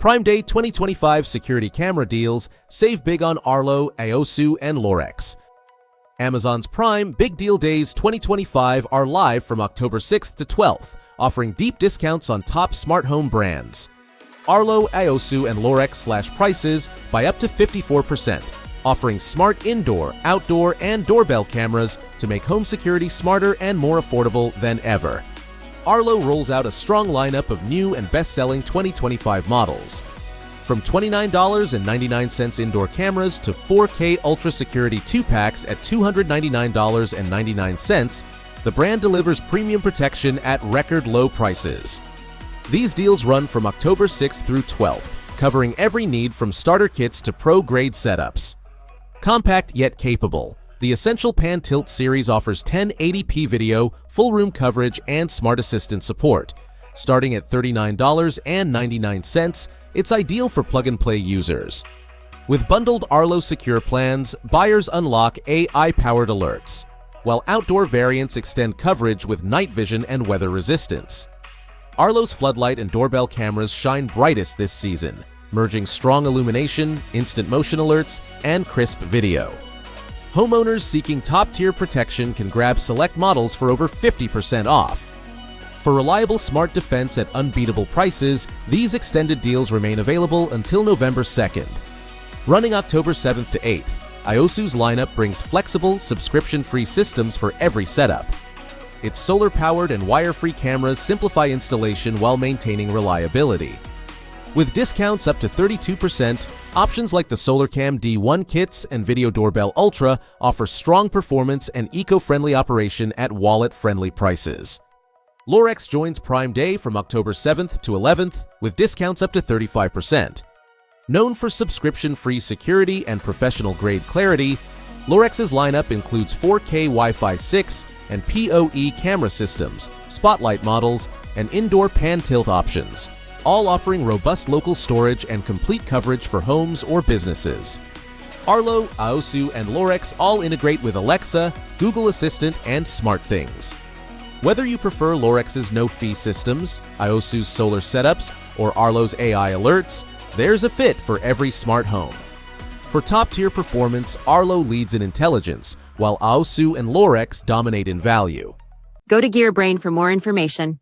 Prime Day 2025 security camera deals, save big on Arlo, AOSU, and Lorex. Amazon's Prime Big Deal Days 2025 are live from October 6th to 12th, offering deep discounts on top smart home brands. Arlo, AOSU, and Lorex slash prices by up to 54%, offering smart indoor, outdoor, and doorbell cameras to make home security smarter and more affordable than ever. Arlo rolls out a strong lineup of new and best-selling 2025 models. From $29.99 indoor cameras to 4K Ultra Security 2-packs at $299.99, the brand delivers premium protection at record low prices. These deals run from October 6th through 12th, covering every need from starter kits to pro-grade setups. Compact yet capable, the Essential Pan Tilt series offers 1080p video, full room coverage, and Smart Assistant support. Starting at $39.99, it's ideal for plug-and-play users. With bundled Arlo Secure plans, buyers unlock AI-powered alerts, while outdoor variants extend coverage with night vision and weather resistance. Arlo's floodlight and doorbell cameras shine brightest this season, merging strong illumination, instant motion alerts, and crisp video. Homeowners seeking top-tier protection can grab select models for over 50% off. For reliable smart defense at unbeatable prices, these extended deals remain available until November 2nd. Running October 7th to 8th, AOSU's lineup brings flexible, subscription-free systems for every setup. Its solar-powered and wire-free cameras simplify installation while maintaining reliability. With discounts up to 32%, options like the SolarCam D1 kits and Video Doorbell Ultra offer strong performance and eco-friendly operation at wallet-friendly prices. Lorex joins Prime Day from October 7th to 11th with discounts up to 35%. Known for subscription-free security and professional-grade clarity, Lorex's lineup includes 4K Wi-Fi 6 and PoE camera systems, spotlight models, and indoor pan tilt options, all offering robust local storage and complete coverage for homes or businesses. Arlo, AOSU, and Lorex all integrate with Alexa, Google Assistant, and SmartThings. Whether you prefer Lorex's no-fee systems, AOSU's solar setups, or Arlo's AI alerts, there's a fit for every smart home. For top-tier performance, Arlo leads in intelligence, while AOSU and Lorex dominate in value. Go to GearBrain for more information.